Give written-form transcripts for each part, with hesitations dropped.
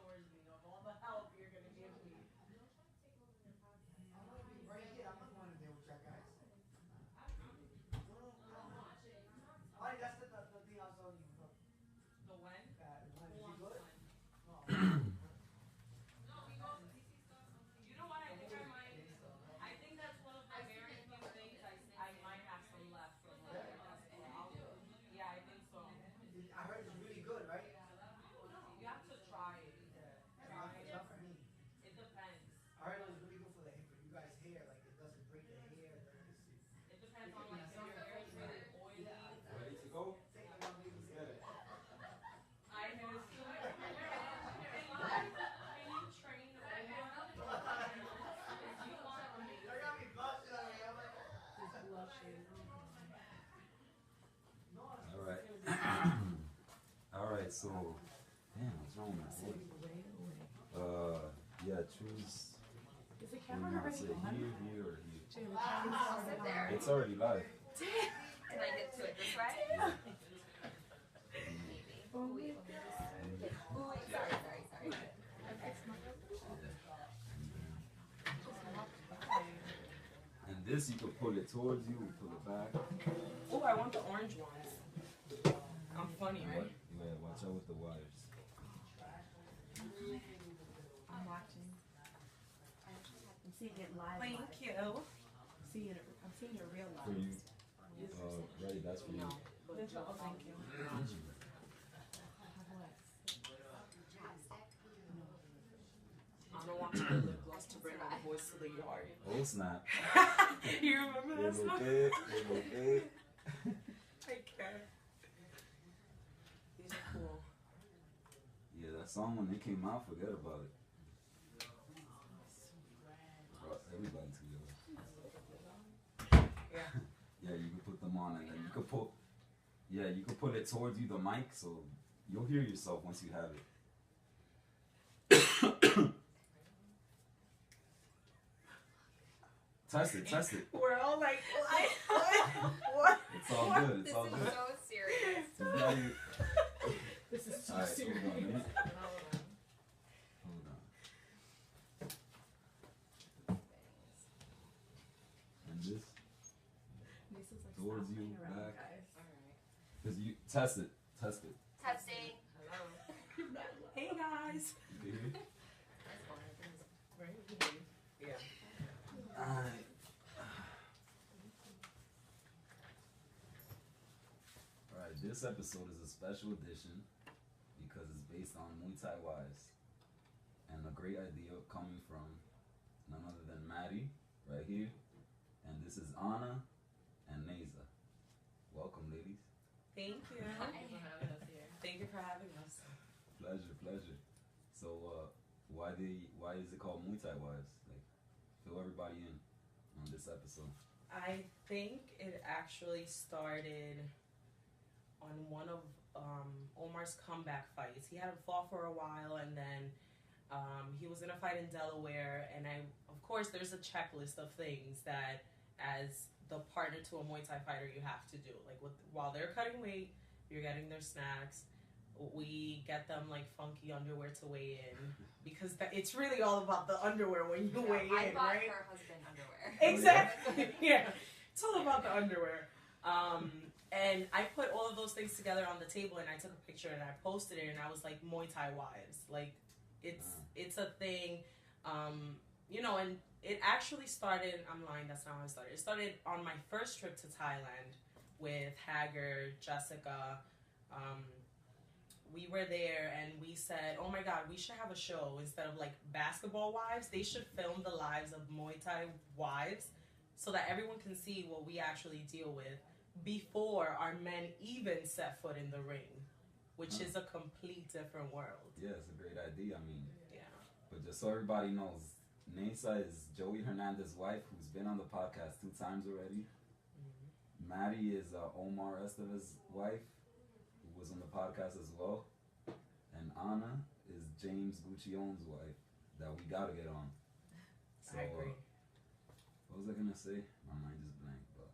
towards me of all the help you're gonna give me. I'm gonna be right here. I'm not going in there with you guys. No, no, no. Alright, that's the thing I was telling you. Look. The when? When is he good? No. No, he goes. You know what? I think I might. I think that's one of the very few things I might have some left from like yeah, I think so. I heard it's really good, right? You have to try it. Yeah. Try it. Not for me. It depends. I heard it was really good for you guys' hair. Like it doesn't break the hair. It depends on like if your hair is really oily. Ready to go? Take the one baby. Get it. I know. Can you train Omar? If you want me. I got me blushing on me. I'm like, Just blushing. no. All right. All right. So, damn, what's wrong with my voice? Yeah, choose. Is the What camera do you want to already say? on? Here, or here? I'll sit there. It's already live. Can I get to it this way? Yeah. Maybe. Ooh, wait, sorry. And this, you can pull it towards you, pull it back. Oh, I want the orange ones. I'm funny, right? Yeah, watch out with the wires. I'm watching. I'm seeing it live. Thank you. I'm seeing it real For live. you. Right, that's for you. Oh, thank you. I don't want to lip gloss to bring my voice to the yard. Oh, snap. You remember that song? Okay. I can't. These are cool. Yeah, that song when it came out, forget about it. Brought everybody together. Yeah. Yeah, you can put them on and then you can put, you can put it towards you, the mic, so you'll hear yourself once you have it. Test it. We're all like, what? It's all good, it's This all is good. so serious. So now you, This is so alright, serious. hold on a minute. Hold on. And this, Lisa's like, towards stop you, playing around, back. guys. Cause you, test it. Testing. Hey guys. You can hear? Yeah. Alright. Alright, this episode is a special edition because it's based on Muay Thai Wives. And a great idea coming from none other than Maddie, right here. And this is Ana and Neiza. Welcome, ladies. Thank you. Thank you for having us. Pleasure. So, why is it called Muay Thai Wives? Like, fill everybody in on this episode. I think it actually started on one of Omar's comeback fights. He hadn't fought for a while, and then he was in a fight in Delaware. And of course, there's a checklist of things that, as the partner to a Muay Thai fighter, you have to do. Like while they're cutting weight, you're getting their snacks. We get them like funky underwear to weigh in because it's really all about the underwear when you weigh I in, bought right? her husband underwear. Exactly. Yeah. It's all about the underwear. And I put all of those things together on the table and I took a picture and I posted it and I was like, Muay Thai Wives. Like, it's a thing, and it actually started, I'm lying, that's not how it started. It started on my first trip to Thailand with Haggard, Jessica. We were there and we said, oh my God, we should have a show instead of like basketball wives. They should film the lives of Muay Thai wives so that everyone can see what we actually deal with before our men even set foot in the ring, which is a complete different world. Yeah, it's a great idea. I mean, Yeah. but just so everybody knows, Neiza is Joey Hernandez's wife, who's been on the podcast 2 times already. Mm-hmm. Maddie is Omar Estevez's wife, who was on the podcast as well. And Ana is James Guccion's wife, that we gotta get on. So, I agree. What was I gonna say? My mind is blank, but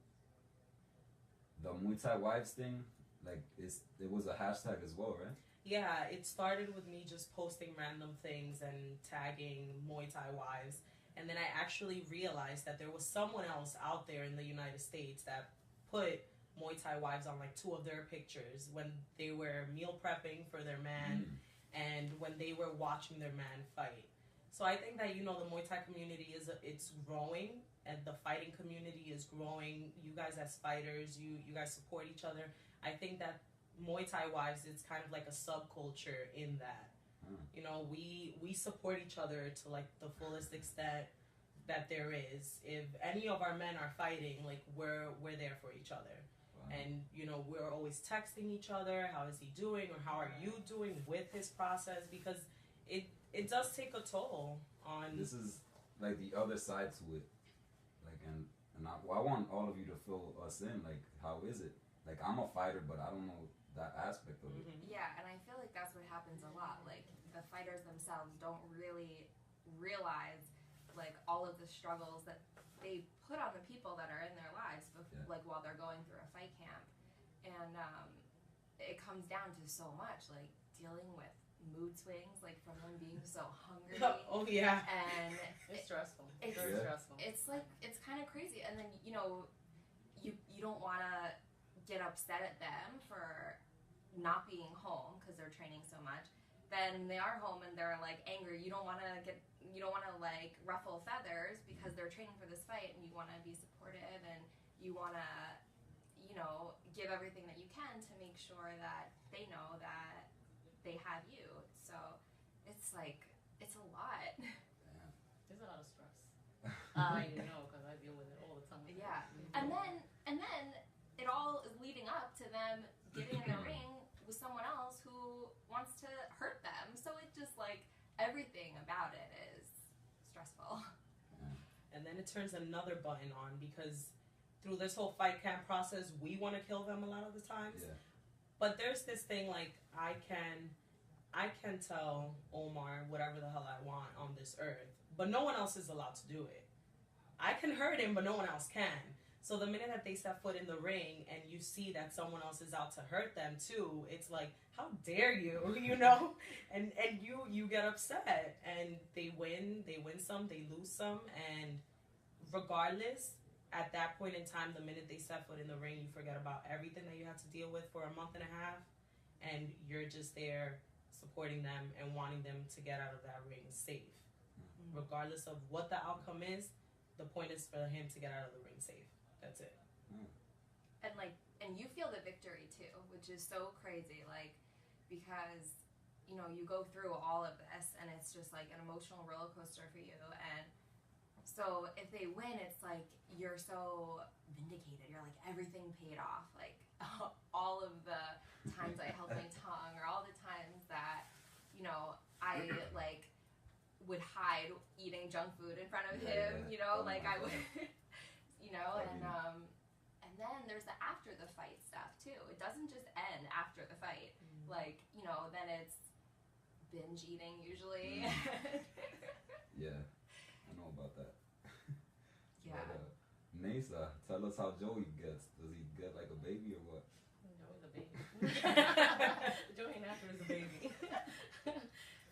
the Muay Thai Wives thing, like, it was a hashtag as well, right? Yeah, it started with me just posting random things and tagging Muay Thai Wives. And then I actually realized that there was someone else out there in the United States that put Muay Thai Wives on like 2 of their pictures when they were meal prepping for their man and when they were watching their man fight. So I think that, you know, the Muay Thai community it's growing, and the fighting community is growing. You guys as fighters, you guys support each other. I think that Muay Thai Wives, it's kind of like a subculture in that. You know, we support each other to like the fullest extent that there is. If any of our men are fighting, like we're there for each other. And you know, we're always texting each other, how is he doing, or how are you doing with his process, because it does take a toll on. This is like the other side to it, like, and I want all of you to fill us in. Like, how is it? Like, I'm a fighter, but I don't know that aspect of it. Yeah, and I feel like that's what happens a lot. Like, the fighters themselves don't really realize like all of the struggles that they put on the people that are in their lives, like while they're going through a fight camp, and it comes down to so much, like dealing with mood swings, like from them being so hungry. Oh yeah, and it's stressful. It's very stressful. It's like it's kind of crazy, and then you know, you don't want to get upset at them for not being home because they're training so much. Then they are home and they're like angry. You don't want to like ruffle feathers because they're training for this fight, and you want to be supportive, and you want to, you know, give everything that you can to make sure that they know that they have you. So it's like, it's a lot. There's a lot of stress. I know, because I deal with it all the time. Yeah. And then it all is leading up to them getting in a ring with someone else who wants to hurt them. So it just like, everything about it is stressful. And then it turns another button on, because through this whole fight camp process, we want to kill them a lot of the times. Yeah. But there's this thing, like, I can tell Omar whatever the hell I want on this earth, but no one else is allowed to do it. I can hurt him, but no one else can. So the minute that they step foot in the ring and you see that someone else is out to hurt them too, it's like, how dare you, you know? And you get upset, and they win some, they lose some, and regardless, at that point in time, the minute they step foot in the ring, you forget about everything that you had to deal with for a month and a half, and you're just there supporting them and wanting them to get out of that ring safe. Regardless of what the outcome is, the point is for him to get out of the ring safe. That's it. And you feel the victory too, which is so crazy, like, because, you know, you go through all of this and it's just like an emotional roller coaster for you, and so if they win, it's like you're so vindicated. You're like, everything paid off. Like, all of the times I held my tongue, or all the times that, you know, I like would hide eating junk food in front of him, you know, like I would, you know, and then there's the after the fight stuff too. It doesn't just end after the fight. Like, you know, then it's binge eating usually. Yeah, I know about that. Yeah. But, Neiza, tell us how Joey gets. Does he get like a baby or what? Joey's a baby. Joey Napper is a baby.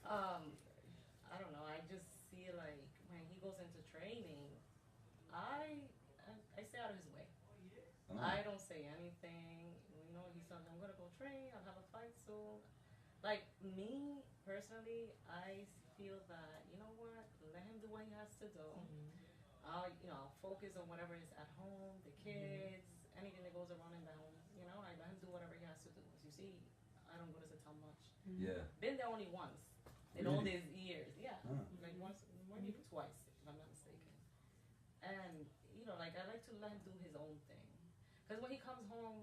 I don't know. I just see like when he goes into training, I stay out of his way. Oh. I don't say anything. You know, he says, I'm gonna go train. I'll have a fight soon. Like me personally, I feel that, you know what? Let him do what he has to do. I'll focus on whatever is at home, the kids, anything that goes around in the home. You know, I let him do whatever he has to do. As you see, I don't go to the town much. Yeah. Been there only once in all these years. Yeah, like once, maybe twice, if I'm not mistaken. And you know, like I like to let him do his own thing. Because when he comes home,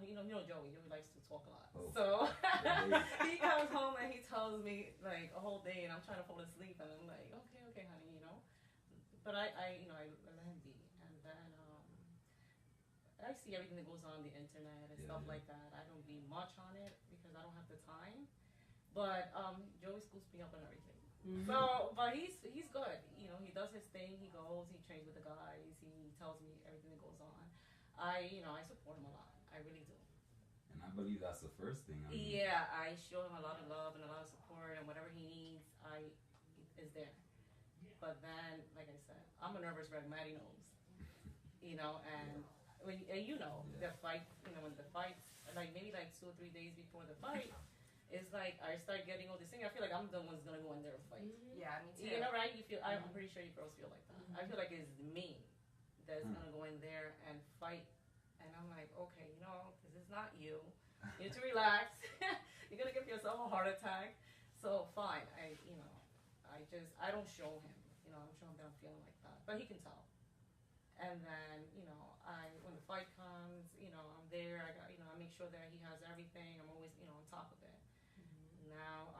you know Joey likes to talk a lot. Oh. So he comes home and he tells me like a whole day, and I'm trying to fall asleep, and I'm like, okay, honey, you know. But I let him be, and then I see everything that goes on the internet and stuff like that. I don't be much on it because I don't have the time. But Joey scoops me up on everything. So, but he's good. You know, he does his thing. He goes. He trains with the guys. He tells me everything that goes on. I support him a lot. I really do. And And I believe that's the first thing. I mean, Yeah, I show him a lot of love and a lot of support, and whatever he needs, is there. But then, like I said, I'm a nervous wreck. Maddie knows, and and the fight, when the fight, like maybe like 2 or 3 days before the fight, it's like I start getting all this thing. I feel like I'm the one's gonna go in there and fight. Yeah, me too. Right? You feel. I'm pretty sure you girls feel like that. I feel like it's me that's gonna go in there and fight, and I'm like, okay, this is not you. You need to relax. You're gonna give yourself a heart attack. So fine, I don't show him. I'm showing that I'm feeling like that, but he can tell. And then, when the fight comes, I'm there. I make sure that he has everything. I'm always, on top of it. Now,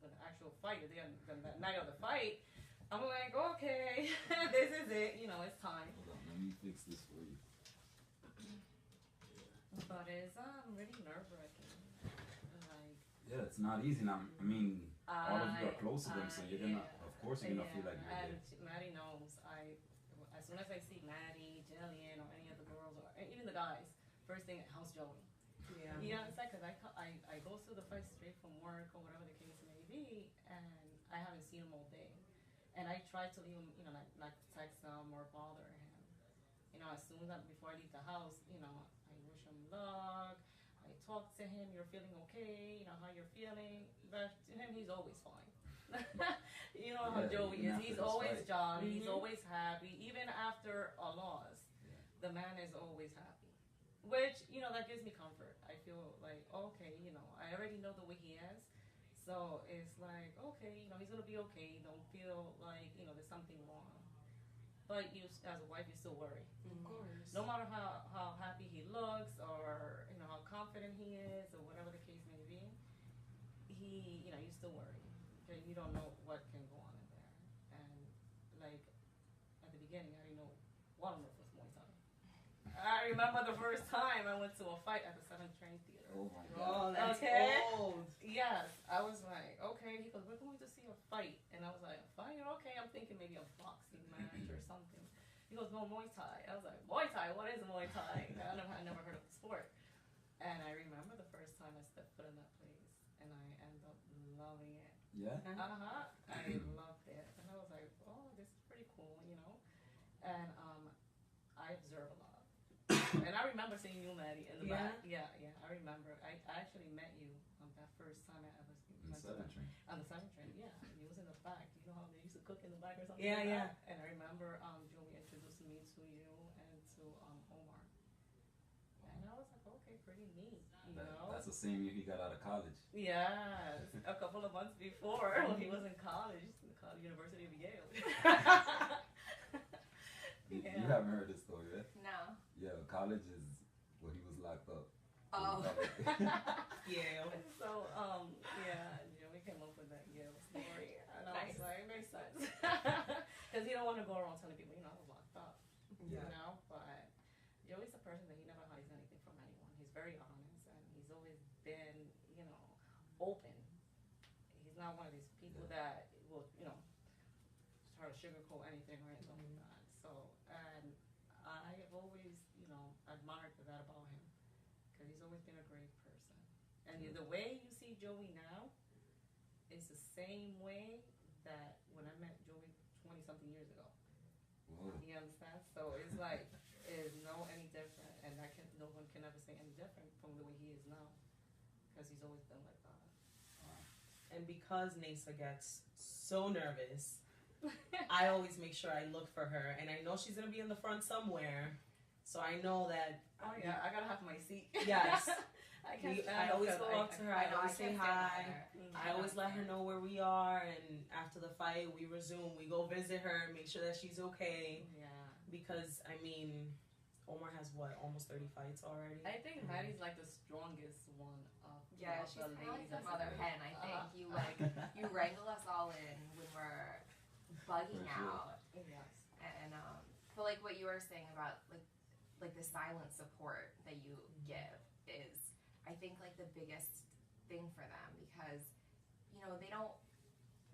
when the actual fight, the night of the fight, I'm like, okay, this is it. It's time. Hold on, let me fix this for you. But it's really nerve-wracking. Yeah, it's not easy now. I mean, all of you are close to them, so you're gonna, of course, you're gonna feel like you're and there. Maddie knows. As soon as I see Maddie, Jillian, or any of the girls, or even the guys, first thing, how's Joey? Yeah. It's like, 'cause I go through the fight straight from work or whatever the case may be, and I haven't seen him all day. And I try to leave him, not text him or bother him. As soon as before I leave the house, I wish him luck. I talk to him, you're feeling okay, how you're feeling. But to him, he's always fine. How Joey is. He's always jolly, he's always happy. Even after a loss, the man is always happy. Which, that gives me comfort. I feel like, okay, I already know the way he is. So it's like, okay, he's going to be okay. Don't feel like, there's something wrong. But you, as a wife, you still worry. Of course. No matter how happy he looks or, how confident he is or whatever the case may be, you still worry. Because you don't know what can go on in there. And, like, at the beginning, I didn't know what on earth was Muay Thai. I remember the first time I went to a fight at the 7th Train Theater. Oh my Oh, God. that's old. Yes, I was like, okay. He goes, we're going to see a fight. And I was like, a fight? Okay, I'm thinking maybe a boxing match or something. He goes, no, Muay Thai. I was like, Muay Thai? What is Muay Thai? I never heard of the sport. And I remember the first time I stepped foot in that place, and I ended up loving it. Yeah? I loved it. And I was like, oh, this is pretty cool, And I observe a lot. And I remember seeing you, Maddie, in the back. Yeah, I remember. I actually met you on that first time I ever On the 7th Train. On the 7th Train, yeah. And you was in the back. You know how they used to cook in the back or something? Yeah, like yeah. that? And I remember Joey introducing me to you and to Omar. And I was like, okay, pretty neat, That's the same year he got out of college. Yes, a couple of months before when he was in college, University of Yale. You haven't heard this story, right? No. Yeah, college is where he was locked up. Oh. Yeah. So, we came up with that Yale story. And I Nice. was like, it makes sense. Because he don't want to go around telling people, I was locked up. Yeah. But Joey's a person that he never hides anything from anyone. He's very honest, and he's always been, open. He's not one of these people that will, try to sugarcoat anything or anything like that. So, and I have always, admired that about him, because he's always been a great person. And the way you see Joey now is the same way that when I met Joey 20-something years ago. Whoa. You understand? So it's like, is no any different, and no one can ever say any different from the way he is now, because he's always been like that. And because Neiza gets so nervous, I always make sure I look for her, and I know she's gonna be in the front somewhere, so I know that. Oh yeah, I gotta have my seat. Yes. I always go up to her. I always say hi. I always let her know. know where we are, and after the fight, we resume. We go visit her, make sure that she's okay. Yeah. Because Omar has almost 30 fights already. I think Maddie's like the strongest one of Yeah, of she's the kind of like ladies the that's mother in hen, there. I think. You wrangle us all in when we're bugging For sure. out. Yes. And but like what you were saying about like the silent support that you give is, I think, like the biggest thing for them, because they don't,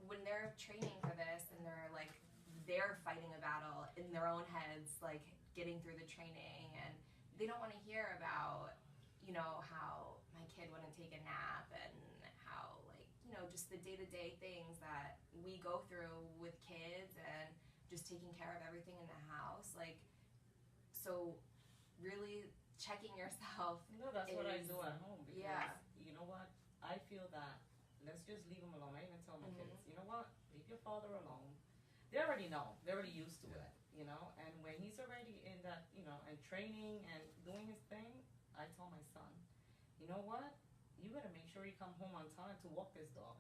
when they're training for this and they're fighting a battle in their own heads, like getting through the training, and they don't want to hear about, you know, how my kid wouldn't take a nap and how, like, you know, just the day-to-day things that we go through with kids and just taking care of everything in the house. Like, so really checking yourself. No, that's what I do at home. Because, Yeah. you know what? I feel that let's just leave them alone. I even tell my kids, you know what? Leave your father alone. They already know. They're already used to it, you know? And when he's already in that, you know, and training and doing his thing, I tell my son, you know what? You better make sure you come home on time to walk this dog.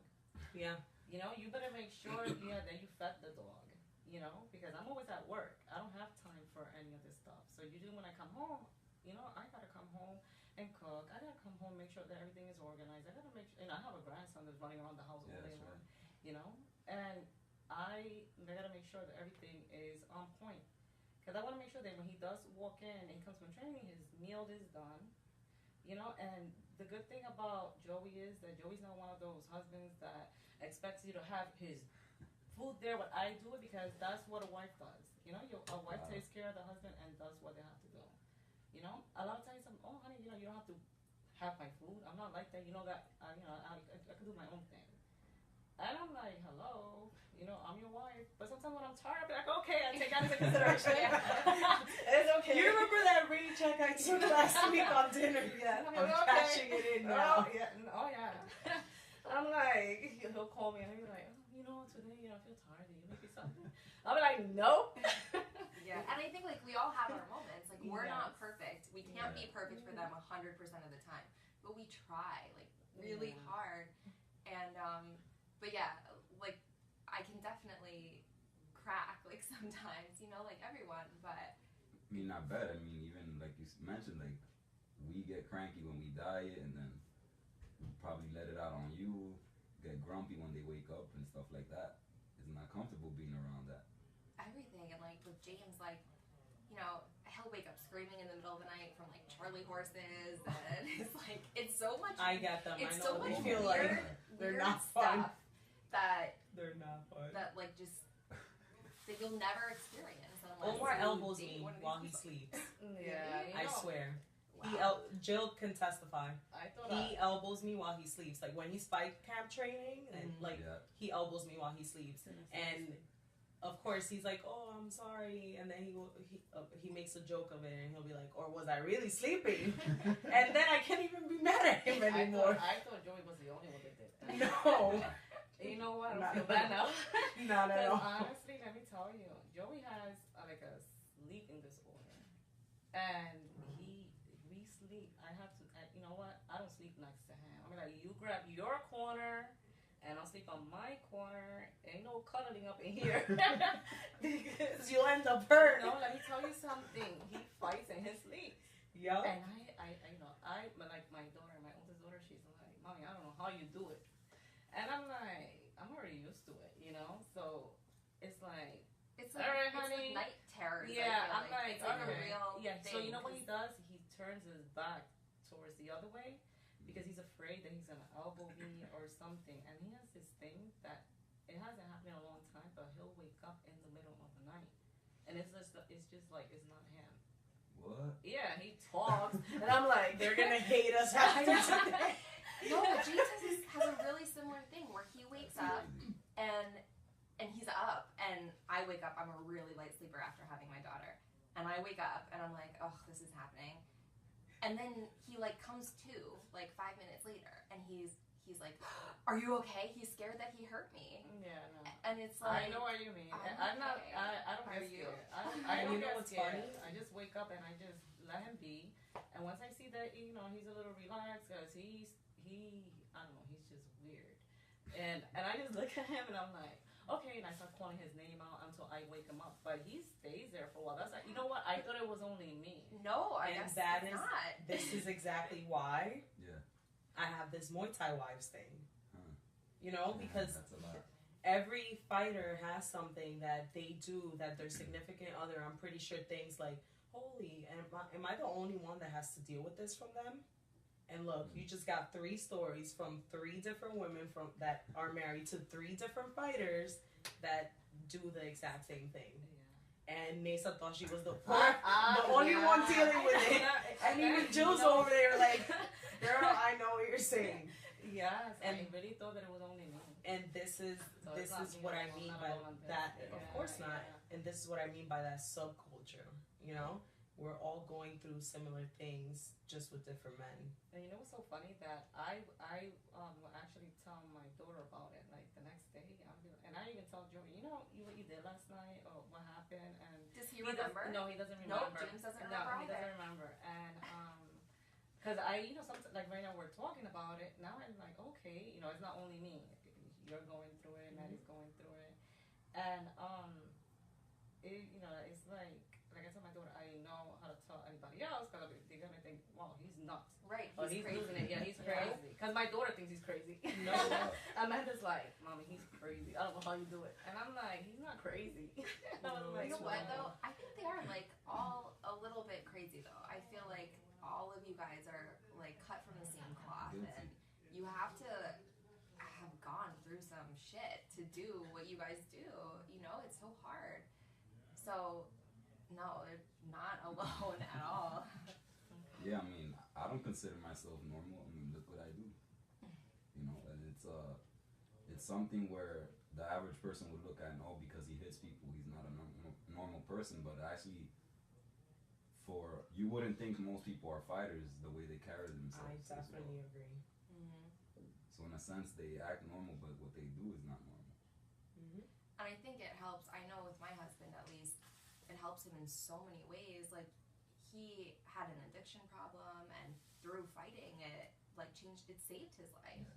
Yeah. You know, you better make sure, that you fed the dog, you know? Because I'm always at work. I don't have time for any of this stuff. So usually when I come home, you know, I gotta come home and cook. I gotta come home, make sure that everything is organized. I gotta make sure, and I have a grandson that's running around the house all day long, you know? And I gotta make sure that everything is on point. Because I wanna make sure that when he does walk in and he comes from training, his meal is done, you know? And the good thing about Joey is that Joey's not one of those husbands that expects you to have his food there, but I do it because that's what a wife does. You know, a wife takes care of the husband and does what they have to do. You know, a lot of times oh honey, you know, you don't have to have my food. I'm not like that. You know that, you know, I can do my own thing. And I'm like, hello, you know, I'm your wife. But sometimes when I'm tired, I'll be like, okay, I take that into consideration. It's okay. You remember that read check I took last week on dinner? Yeah. I'm cashing it in now. Oh yeah. I'm like, he'll call me and he'll be like, oh, you know, today, you know, I feel tired. Did you make me something? I'll be like, nope. Yeah, and I think, like, we all have our moments. Like, we're Yes. not perfect. We can't be perfect for them 100% of the time. But we try, like, really hard. And, but yeah, like, I can definitely crack, like, sometimes, you know, like everyone, but. I mean, not bad. I mean, even like you mentioned, like, we get cranky when we diet, and then we probably let it out on you, get grumpy when they wake up and stuff like that. It's not comfortable being around that. Everything. And, like, with James, like, you know, he'll wake up screaming in the middle of the night from, like, Charlie horses, and it's like, it's so much. I get them. It's I so know much they feel like they're weird not stuff fun. that They're not fun. that like just that you'll never experience unless Omar you elbows date me one of these while he people. sleeps. Yeah, you I know, swear. Wow. Jill can testify. I thought He elbows me while he sleeps. Like when he's fight camp training, and like he elbows me while he sleeps. And of course he's like, "Oh, I'm sorry," and then he makes a joke of it, and he'll be like, "Or was I really sleeping?" And then I can't even be mad at him anymore. I thought Joey was the only one that did that. No, You know what? I Not don't feel bad now. not at all. Honestly, let me tell you, Joey has like a sleeping disorder, and we sleep. You know what? I don't sleep next to him. I mean, like, you grab your corner, and I'll sleep on my corner. Ain't no cuddling up in here. Because you'll end up hurt. No, let me tell you something. He fights in his sleep. Yup. And but like my daughter, my oldest daughter, she's like, "Mommy, I don't know how you do it." And I'm like, I'm already used to it, you know? So it's like, It's all right, it's honey. like night terrors. yeah, I I'm feel like, it's like okay. a real Yeah, thing. so you know what he does? He turns his back towards the other way because he's afraid that he's going to elbow me or something. And he has this thing that it hasn't happened in a long time, but he'll wake up in the middle of the night. And it's just like, it's not him. What? Yeah, he talks. And I'm like, They're gonna hate us after today. No, but Jesus has a really similar thing where he wakes up Crazy. and he's up, and I wake up. I'm a really light sleeper after having my daughter, and I wake up and I'm like, oh, this is happening. And then he like comes to like 5 minutes later, and he's like, are you okay? He's scared that he hurt me. yeah, no. And it's like, I know what you mean. I'm I'm not. okay. I don't Are get you? scared. I And don't you know get what's scared. funny? I just wake up and I just let him be. And once I see that, you know, he's a little relaxed because he I don't know, he's just weird. And I just look at him and I'm like, okay. And I start calling his name out until I wake him up. But he stays there for a while. That's like, you know what? I thought it was only me. no, I And guess that it's is- not. This is exactly why Yeah. I have this Muay Thai Wives thing. Huh. You know, because That's a lot. every fighter has something that they do that their significant other, I'm pretty sure, thinks like, holy, am I the only one that has to deal with this from them? And look, you just got 3 stories from 3 different women that are married to 3 different fighters that do the exact same thing. and Neiza thought she was the only one dealing with it. And even Jill's No. over there like, girl, I know what you're saying. Yes, And- I really thought that it was only me. And this is So it's not me what I alone, mean not by alone on this. that. Of Yeah, course not. yeah. And this is what I mean by that subculture. You know, we're all going through similar things, just with different men. And you know what's so funny that I will actually tell my daughter about it like the next day. And I even told Joey, you know, what you did last night or what happened, and Does he remember? No, he doesn't Nope, remember. James doesn't No, remember he either. doesn't remember. And because sometimes like right now we're talking about it. Now I'm like, okay, it's not only me. You're going through it. Maddie's going through it. And it's like I told my daughter, I know how to tell anybody else because they're gonna think, wow, he's nuts. Right, Or he's he's crazy. losing it. Yeah, he's Yeah. crazy. Because my daughter thinks he's crazy. No. Amanda's like, Mommy, he's crazy. I don't know how you do it. And I'm like, he's not crazy. I was like, You know what though? I think they are like all a little bit crazy though. I feel like all of you guys are like cut from the same cloth, and you have to have gone through some shit to do what you guys do. It's so hard. So no, they're not alone at all. Yeah, I mean, I don't consider myself normal. I mean, look what I do. And it's something where the average person would look at and, oh, because he hits people, he's not a normal person. But actually, you wouldn't think most people are fighters the way they carry I themselves. as well. definitely agree. So in a sense, they act normal, but what they do is not normal. And I think it helps. I know with my husband at least, it helps him in so many ways. Like he had an addiction problem, and through fighting it, it saved his life.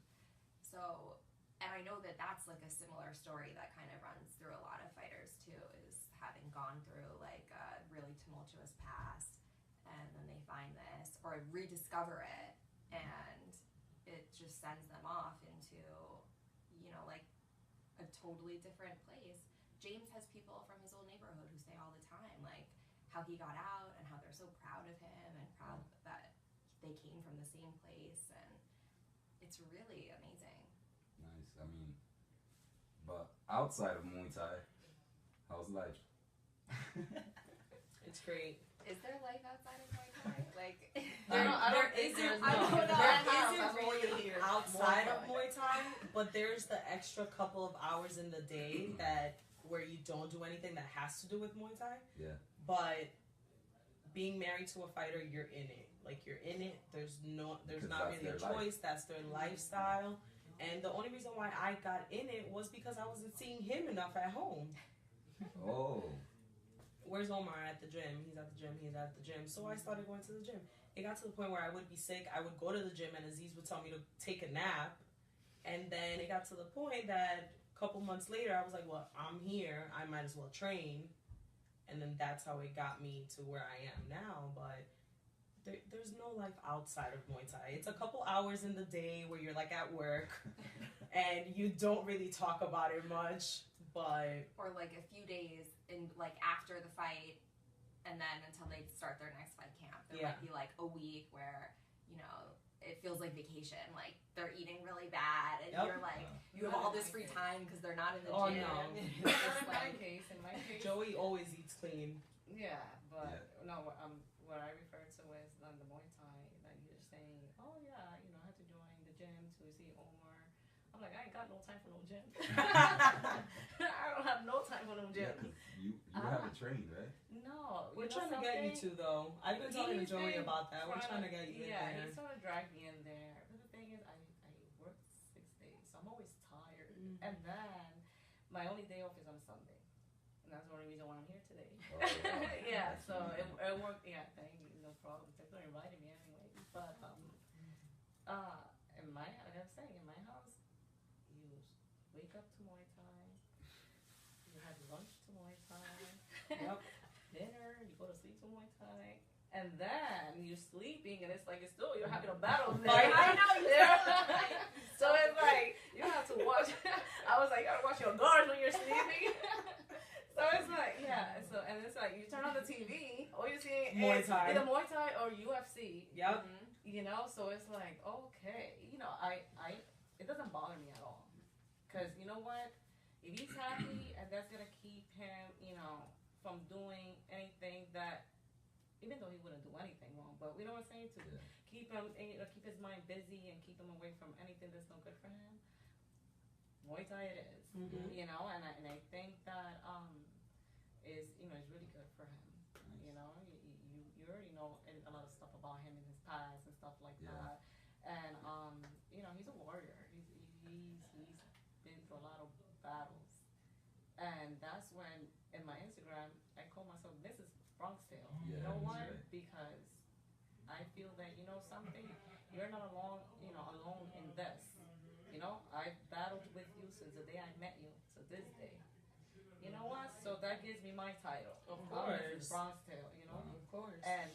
So, and I know that that's like a similar story that kind of runs through a lot of fighters too, is having gone through like a really tumultuous past, and then they find this or rediscover it, and it just sends them off into, like a totally different place. James has people from his old neighborhood who say all the time, like how he got out and how they're so proud of him and proud that they came from the same place, and it's really amazing. Nice. I mean, but outside of Muay Thai, how's life? It's great. Is there life outside of Muay Thai? Like, There isn't. I don't know. There That's isn't all you really hear. outside of Muay Muay Thai, but there's the extra couple of hours in the day where you don't do anything that has to do with Muay Thai. Yeah. But being married to a fighter, you're in it. Like you're in it. There's not Because really that's a their life. choice. That's their lifestyle. And the only reason why I got in it was because I wasn't seeing him enough at home. Oh. Where's Omar? At the gym. He's at the gym. He's at the gym. So I started going to the gym. It got to the point where I would be sick. I would go to the gym and Aziz would tell me to take a nap. And then it got to the point that a couple months later, I was like, well, I'm here. I might as well train. And then that's how it got me to where I am now. But there's no life outside of Muay Thai. It's a couple hours in the day where you're like at work and you don't really talk about it much. But or like a few days in like after the fight, and then until they start their next fight camp, there might be like a week where it feels like vacation. Like they're eating really bad, and you're like you have all this free time because they're not in the gym. no. It's just like, in my case, Joey always eats clean. yeah, but no, what I refer to is the Muay Thai that you're saying. Oh yeah, I had to join the gym to see Omar. I'm like, I ain't got no time for no gym. I don't have no time for no gym. Yeah, 'cause you haven't trained, right? No, We're trying to get you to though. I've been talking to He's Joey been about that. We're trying to get you in Yeah, there. he's trying to drag me in there. But the thing is, I work 6 days, so I'm always tired. Mhm. And then my only day off is on Sunday, and that's the only reason why I'm here today. Oh, wow. Yeah, That's so really it worked. Yeah, thank you. No problem. Thanks for inviting me anyway. But like I was saying, in my house, you wake up to Muay Thai, you have lunch to Muay Thai, Yep. dinner, you go to sleep to Muay Thai, and then you're sleeping, and it's like you're having a battle there. I know, So it's like you have to watch. I was like, you gotta watch your guards when you're sleeping. So it's like, and it's like you turn on the TV, all you see Muay is Thai. either Muay Thai or UFC. Yep. So it's like, okay, it doesn't bother me at all, because you know what, if he's happy and that's gonna keep him, from doing anything that, even though he wouldn't do anything wrong, but we know what I'm saying, to keep him, keep his mind busy and keep him away from anything that's no good for him. Muay Thai it is, you know, and I think that is, you know, is really good for him. Nice. You know, you already know a lot of stuff about him in his past and stuff like that, and you know, he's a warrior. He's been through a lot of battles, and that's when in my Instagram I call myself Mrs. Bronxdale. You know why? Right. Because I feel that, you know something, you're not alone, you know, alone in this. You know, I've battled with you since the day I met you to this day. You know what? So that gives me my title. Of course. Mrs. Bronxdale, you know? Of course. And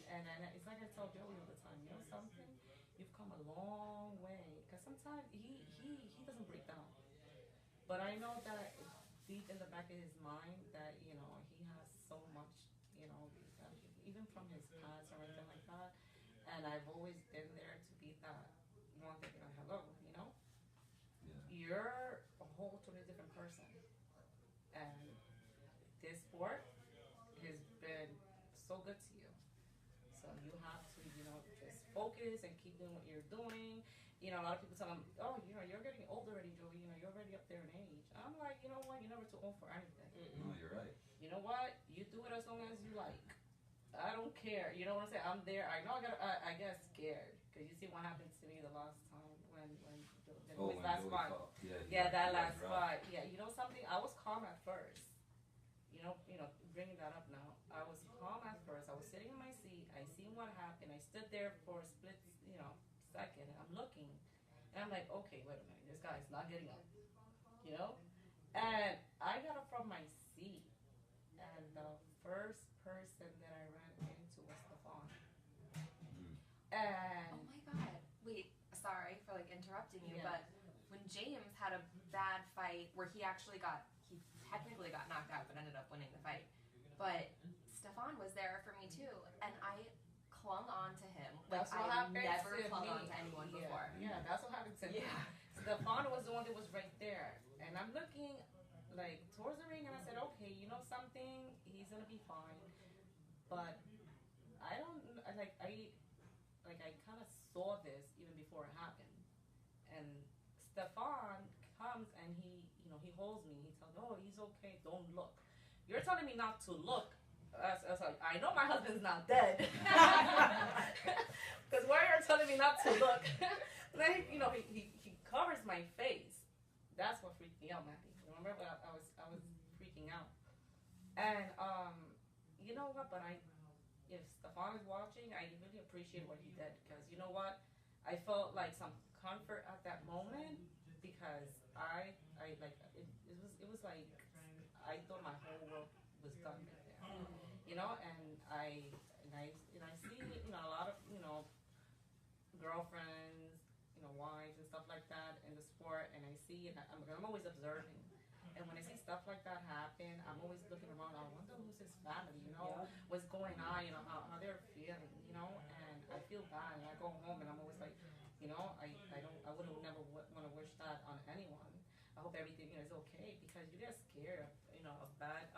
it's like I tell Joey all the time, you know something? You've come a long way. Because sometimes he doesn't break down. But I know that deep in the back of his mind that, you know, he has so much, you know, even from his past or anything like that. And I've always been there to be that one thing, like, hello, you know? Yeah. You're a whole totally different person. And this sport has been so good to you. So you have to, you know, just focus and keep doing what you're doing. You know, a lot of people tell them, oh, you know, you're getting old already, Joey. You know, you're already up there in age. I'm like, you know what? You're never too old for anything. No, you're right. You know what? You do it as long as you like. I don't care. You know what I'm saying? I'm there. I know I get scared. Because you see what happened to me the last time when last fight. Yeah, that last fight. Yeah, you know something? I was calm at first. You know, bringing that up now. I was calm at first. I was sitting in my seat. I seen what happened. I stood there for a split, you know, second, and I'm looking, and I'm like, okay, wait a minute, this guy's not getting up, you know? And I got up from my seat, and the first person that I ran into was Stefan. And oh my god, wait, sorry for like interrupting you, Yeah. but when James had a bad fight where he technically got knocked out but ended up winning the fight, but Stefan was there for me too, and I clung on to him like that's what I happened never to clung me. on to anyone before. Yeah, that's what happened to me. Yeah. Stefan was the one that was right there, and I'm looking like towards the ring, and I said, okay, you know something, he's gonna be fine. But I don't I kind of saw this even before it happened, and Stefan comes and he holds me. He tells me, oh, he's okay, don't look. You're telling me not to look. As like, I know my husband's not dead. Because why are you telling me not to look? Then you know, he covers my face. That's what freaked me out, Maddie. Remember when I was freaking out. And you know what? But if Stefan is watching, I really appreciate what he did, because you know what? I felt like some comfort at that moment, because I like it was like I thought my whole world was done right there. You know, and I see, you know, a lot of, you know, girlfriends, you know, wives and stuff like that in the sport, and I see, and I'm always observing. And when I see stuff like that happen, I'm always looking around. I wonder who's his family, you know, what's going on, you know, how they're feeling, you know. And I feel bad, and I go home, and I'm always like, you know, I would never want to wish that on anyone. I hope everything, you know, is okay, because you get scared of, you know, a bad,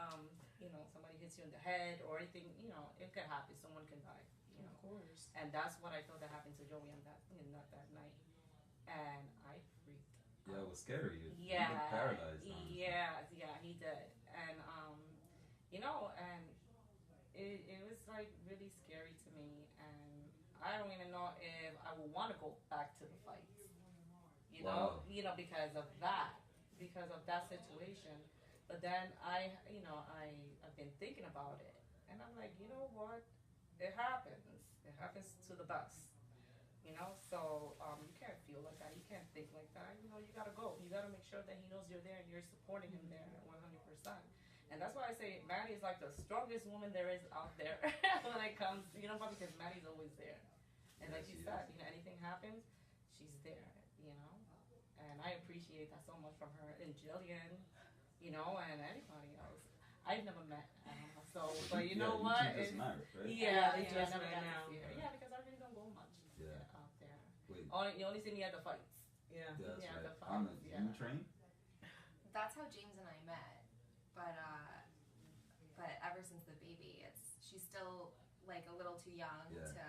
you know, somebody hits you in the head or anything, you know, it could happen. Someone can die, you know. Of course. And that's what I felt that happened to Joey on that night, and I freaked. Yeah, it was scary. You Yeah, looked paralyzed. yeah, he did, and you know, and it was like really scary to me, and I don't even know if I would want to go back to the fights, you know, because of that situation. But then I've been thinking about it, and I'm like, you know what, it happens to the best. You know, so you can't feel like that. You can't think like that. You know, you gotta go. You gotta make sure that he knows you're there and you're supporting him there 100%. And that's why I say Maddie is like the strongest woman there is out there when it comes, you know, because Maddie's always there. And like you said, you know, anything happens, she's there. You know, and I appreciate that so much from her and Jillian, you know, and anybody else. I've never met Anna, so, but you know what? You just married, right? Yeah, they just I never met got now. to see her. Yeah, because I really don't go much out there. Wait. You only see me at the fights. Yeah. That's Yeah, right. the fights, You train? That's how James and I met, but but ever since the baby, she's still like a little too young Yeah. to,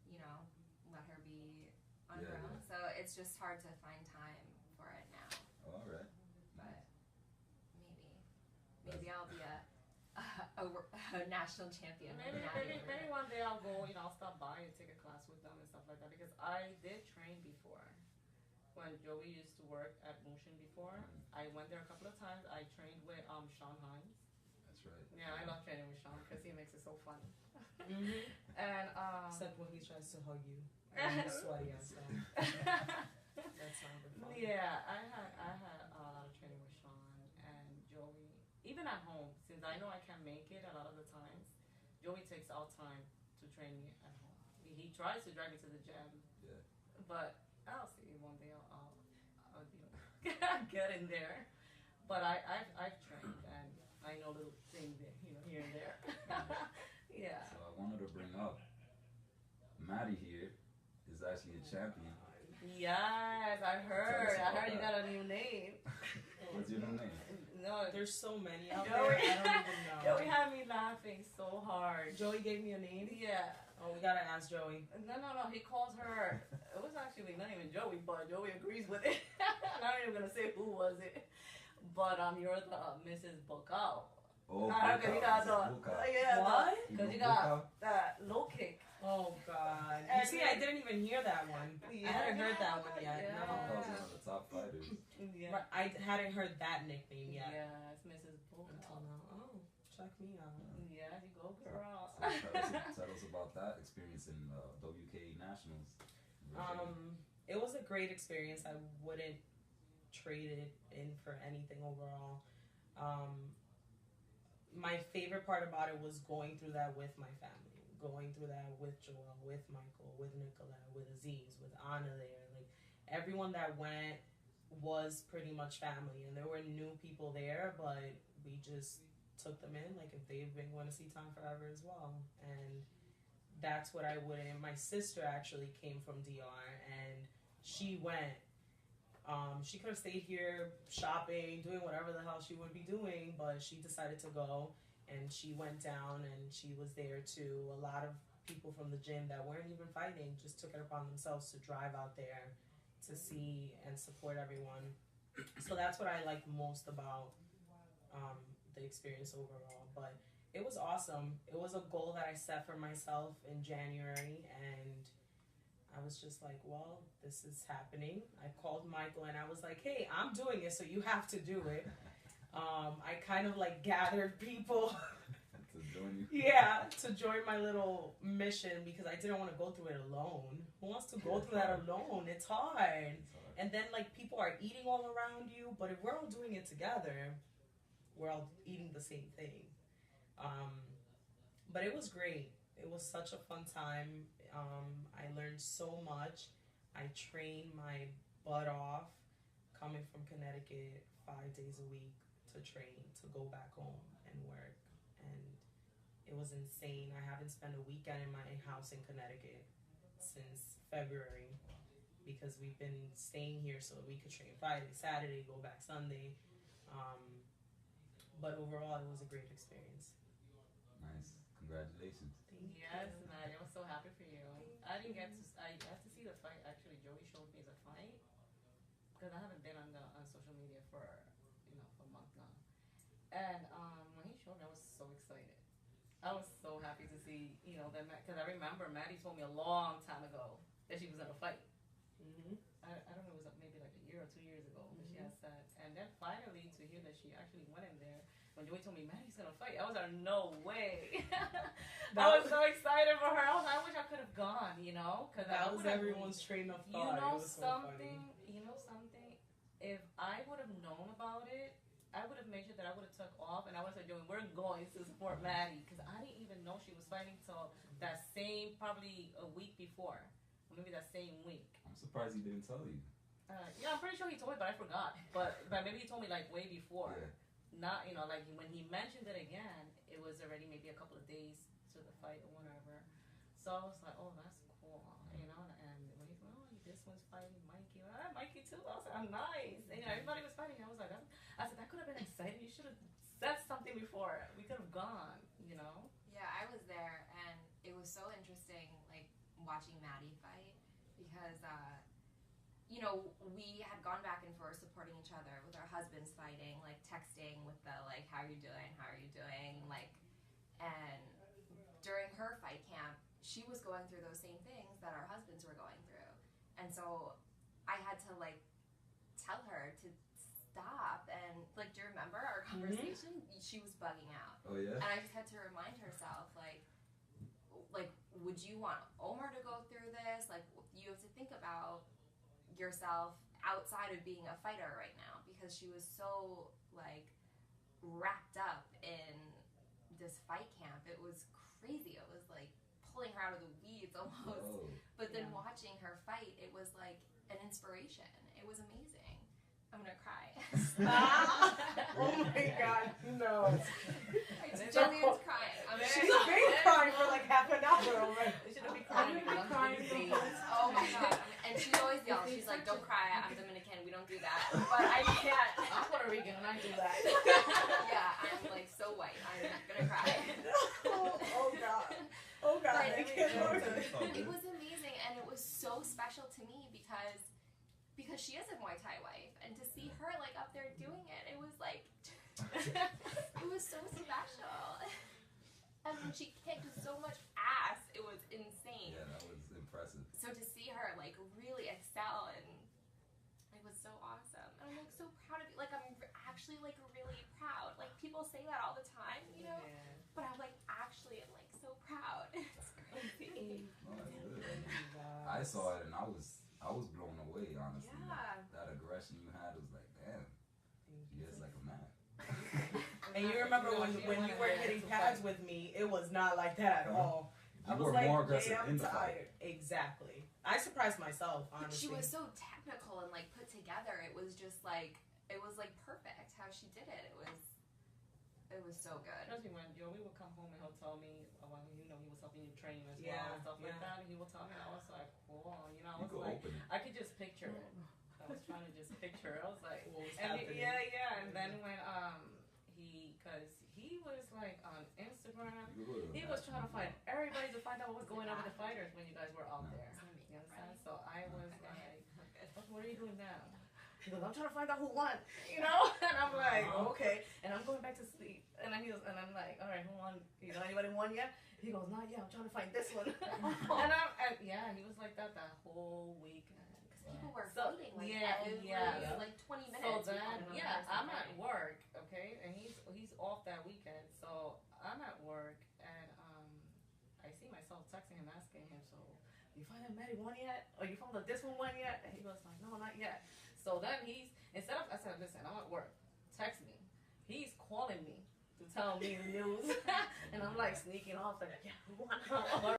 you know, let her be on Yeah, her own. yeah. So it's just hard to find time for it now. All right. But maybe I'll be a national champion. Maybe, with maybe, Maddie over maybe there. one day I'll go, I'll stop by and take a class with them and stuff like that, because I did train before. When Joey used to work at Motion before, I went there a couple of times. I trained with Sean Hines. That's right. Yeah, I love training with Sean because he makes it so fun. Mm-hmm. And Except when he tries to hug you. And he's sweaty outside. That's not good fun. yeah, I had a lot of training with Sean and Joey. Even at home, since I know I can't make it a lot of the times, Joey takes all time to train me at home. He tries to drive me to the gym, Yeah. but I'll see one day I'll get in there. But I've trained and I know little things that, here and there. Yeah. So I wanted to bring up Maddie here is actually a champion. Yes, I heard. I heard you got a new name. What's your new name? No, There's so many out Joey. there. I don't even know. Joey had me laughing so hard. Joey gave me a name. Yeah. Oh, we gotta ask Joey. No. He calls her. It was actually not even Joey, but Joey agrees with it. I'm not even gonna say who was it, but you're the Mrs. Bocao. Oh, Because you got the What? Because you got that low kick. Oh God! You And see, then- I didn't even hear that one. I hadn't heard that one yet. Yeah. Buka's No, one of the top fighters. Yeah. But I hadn't heard that nickname yet Yeah, it's Mrs. until Bocao. now. Oh, check me out. Yeah, you go, girl. So tell us about that experience in WK Nationals. It was a great experience. I wouldn't trade it in for anything overall. My favorite part about it was going through that with my family, going through that with Joel, with Michael, with Nicolette, with Aziz, with Anna there. Like everyone that went was pretty much family, and there were new people there, but we just took them in like if they've been going to see Time Forever as well. And that's what I wouldn't. My sister actually came from DR, and she went. She could have stayed here shopping, doing whatever the hell she would be doing, but she decided to go, and she went down, and she was there too. A lot of people from the gym that weren't even fighting just took it upon themselves to drive out there to see and support everyone. So that's what I like most about the experience overall. But it was awesome. It was a goal that I set for myself in January, and I was just like, well, this is happening. I called Michael and I was like, hey, I'm doing it, so you have to do it. I kind of like gathered people To join you. yeah, to join my little mission because I didn't want to go through it alone. Who wants to go through that alone? It's hard. It's hard. And then like people are eating all around you, but if we're all doing it together, we're all eating the same thing. But it was great. It was such a fun time. I learned so much. I trained my butt off coming from Connecticut 5 days a week to train, to go back home and work. And it was insane. I haven't spent a weekend in my house in Connecticut since February because we've been staying here so we could train Friday, Saturday, go back Sunday. But overall, it was a great experience. Nice. Congratulations. Yes, Maddie, I'm so happy for you. I didn't get to. I got to see the fight. Actually, Joey showed me the fight because I haven't been on social media for for a month now. And when he showed me, I was so excited. I was so happy to see that because I remember Maddie told me a long time ago that she was in a fight. Mm-hmm. I don't know, it was maybe like a year or 2 years ago that she had said. And then finally to hear that she actually went in there. When Joey told me, Maddie's gonna fight, I was like, no way. I was so excited for her. I wish I could have gone, because That was everyone's train of thought. It was so funny. You know something? If I would have known about it, I would have made sure that I would have took off and I would have said, Joey, we're going to support Maddie, because I didn't even know she was fighting till that same, probably a week before, or maybe that same week. I'm surprised he didn't tell you. Yeah, I'm pretty sure he told me, but I forgot. But maybe he told me like way before. Yeah. Not, like when he mentioned it again, it was already maybe a couple of days to the fight or whatever. So I was like, oh, that's cool, And when he's like, oh, this one's fighting Mikey. Mikey too. I was like, oh, nice. And everybody was fighting. I was like, I said, that could have been exciting. You should have said something before. We could have gone, you know? Yeah, I was there, and it was so interesting, like, watching Maddie fight, because, you know, we had gone back and forth supporting each other with our husbands fighting, like, texting with the, like, how are you doing, like, and during her fight camp, she was going through those same things that our husbands were going through, and so I had to, like, tell her to stop. And like, do you remember our conversation? She was bugging out. Oh yeah. And I just had to remind herself, like, would you want Omar to go through this? Like, you have to think about yourself outside of being a fighter right now, because she was so like wrapped up in this fight camp. It was crazy. It was like pulling her out of the weeds almost. Whoa. But then watching her fight, it was like an inspiration. It was amazing. I'm gonna cry. Oh my God, no. Jillian's crying. She's been crying for like half an hour already. They shouldn't be crying. Oh my God. And she always yells. She's like, don't cry. I'm Dominican. We don't do that. But I can't. I'm Puerto Rican and I do that. Yeah, I'm like so white. I'm not gonna cry. Oh God. Oh God. But I can't it was amazing, and it was so special to me because she is a Muay Thai wife, and to see her like up there doing it, it was like it was so special. And when she kicked so much ass, it was insane. Yeah, that was impressive. So to see her like really excel, and it was so awesome. And I'm like so proud of you. Like, I'm actually like really proud. Like, people say that all the time, you know. Yeah. But I'm like, actually, I'm like so proud. It's crazy. Oh, that's good. I saw it and I was blown away, honestly. Yeah. That aggression you had was like, damn, she is like a man. And you remember when you were hitting pads with me, it was not like that at all. You I was were like, more aggressive I'm in the tired. fight. Exactly. I surprised myself, But honestly. she was so technical and like put together. It was just like, it was like perfect how she did it. It was so good. Especially when we would come home and he'll tell me, well, he was helping you train as well Yeah, and stuff like yeah. that. And he would tell me, and I was like, cool. I You was could like, open it. I could just picture it. I was trying to just picture it. I was like, What was and happening? yeah. And then when because he was like on Instagram, he was trying to find everybody to find out what was going on with the fighters when you guys were out there. You understand? So I was like, what are you doing now? He goes, I'm trying to find out who won, And I'm like, okay. And I'm going back to sleep. And then I'm like, all right, who won? Anybody won yet? He goes, not yet. I'm trying to find this one. and he was like that whole weekend. People were So, fighting like yeah. like 20 minutes. So then, before the yeah, person I'm at fighting. work, okay, and he's off that weekend. So I'm at work, and I see myself texting him, asking him, so you find out Maddie won yet? Or you found out this one won yet? And he was like, no, not yet. So then I said, listen, I'm at work. Text me. He's calling me to tell me the news, and I'm like sneaking off, like, yeah, who won? All